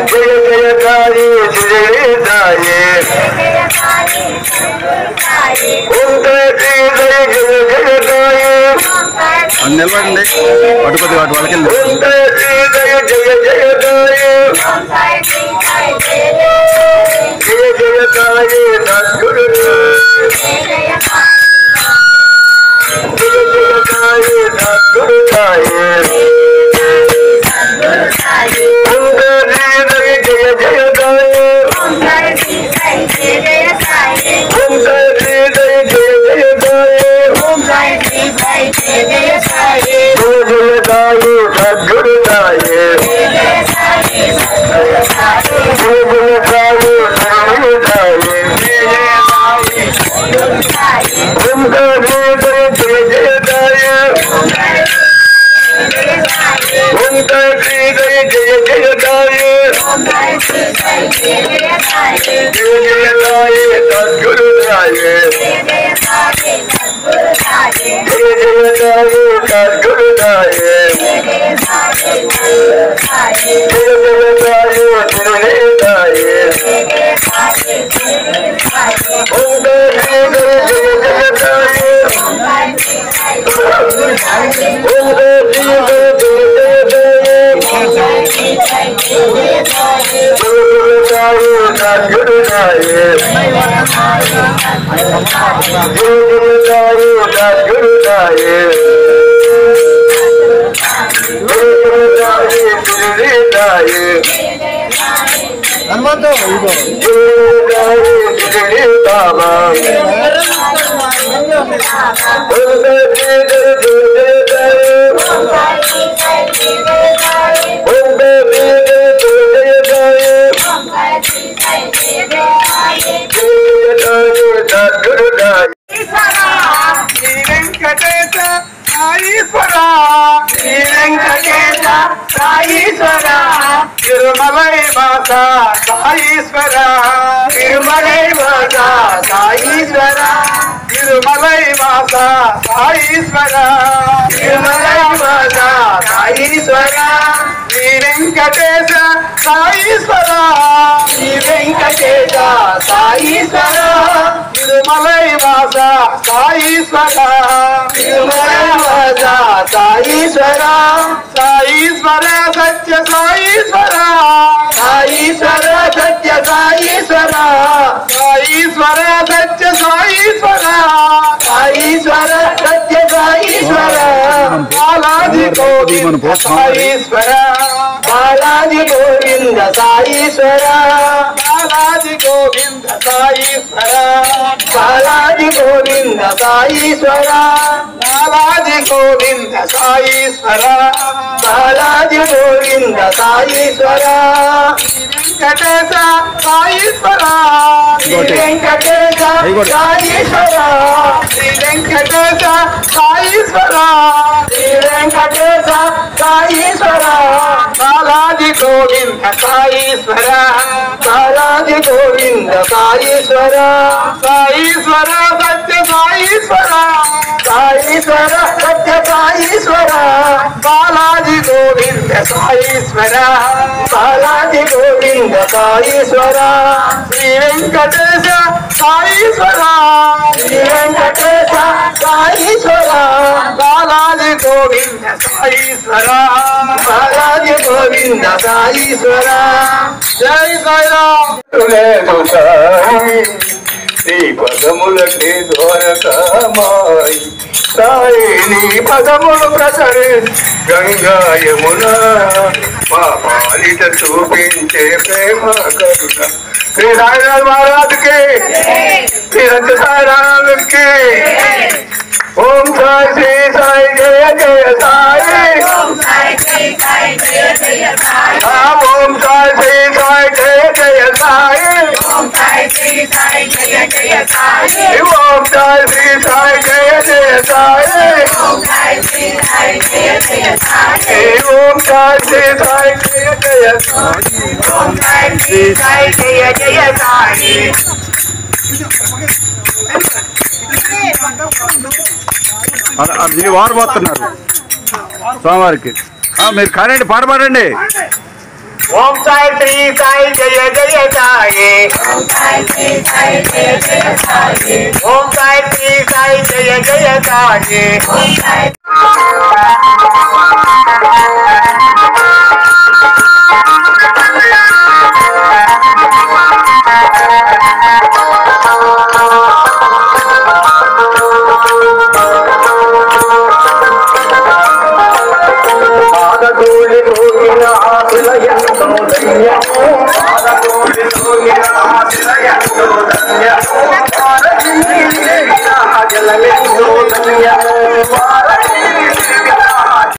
జయకారి శ్రీదాయే ఓం శ్రీ జయ జయ జయకాయే నిలబడండి పట్టుకొద్ది వాటి వాళ్ళకి ఓం శ్రీ జయ జయ జయకాయే జయ జయకాయే సద్గురు జయ జయకాయే సద్గురు సాయే తిరుమలై మాతా సాయీశ్వర తిరుమలై మాతా సాయీశ్వర తిరుమలై మాతా సాయీశ్వర తిరుమలై మాతా సాయీశ్వర శ్రీ వెంకటేశ సాయీశ్వర శ్రీ వెంకటేశ సాయీశ్వర తిరుమలై మాతా సాయీశ్వర తిరుమలై మాతా సాయీశ్వర సాయీశ్వర సత్య సాయీశ్వర సాయీశ్వర సత్య సాయీశ్వర సాయీశ్వర సత్య సాయీశ్వర సాయీశ్వర సత్య సాయీశ్వర బాలాజీ గోవింద సాయీశ్వర బాలాజీ గోవింద సాయీశ్వర బాలాజీ గోవింద సాయీశ్వర బాలాజీ గోవింద సాయీశ్వర బాలాజీ గోవింద సాయీశ్వర బాలాజీ గోవింద సాయీశ్వర వెంకటేశ సాయీశ్వర శ్రీ వెంకటేశ సాయీశ్వర శ్రీ వెంకటేశ సాయీశ్వర శ్రీ వెంకటేశ సాయీశ్వర బాలాజీ గోవింద సాయీశ్వర బాలాజీ గోవింద సాయీశ్వర సాయీశ్వర సత్య సాయీశ్వర సాయీశ్వర సత్య సాయీశ్వర బాలాజీ గోవింద సాయీశ్వర బాలాజీ గోవింద సాయీశ్వర శ్రీ వెంకటేశ సాయీశ్వర శ్రీ వెంకటేశ సాయీశ్వర బాలాజీ గోవింద సాయీశ్వర బాలాజీ గోవింద సాయీశ్వర జై సాయిరామ్ శ్రీ పదములకి ద్వారకామాయి సాయి నీ పదములు ప్రసరి గంగా యమున మా పాలిట చూపించే ప్రేమ కరుణ శ్రీ సాయినాథ్ మహారాజుకి శ్రీ సత్య సాయినాథ్కి ఓం సాయి శ్రీ సాయి జయ జయ సాయి ఓం సాయి శ్రీ సాయి జయ జయ సాయి ఓం సాయి శ్రీ సాయి జయ జయ సాయి ఓం సాయి శ్రీ సాయి జయ జయ సాయి ఓం సాయి శ్రీ సాయి జయ జయ సాయి ఓం సాయి శ్రీ సాయి జయ జయ సాయి ఓం సాయి శ్రీ సాయి జయ జయ సాయి ఓం సాయి శ్రీ సాయి జయ జయ సాయి అది వారు పోతున్నారు స్వామివారికి మీరు కానండి పాట పాడండి ఓం సాయి శ్రీ సాయి జయ జయ సాయి ఓం సాయి శ్రీ సాయి జయ జయ సాయి ఓం సాయి శ్రీ సాయి జయ జయ సాయి ఓం సాయి పాదధూళి తూగిన ఆశలయంతో ధన్యము పాదధూళి తూగిన ఆశలయంతో ధన్యము జలమెంతో ధన్యము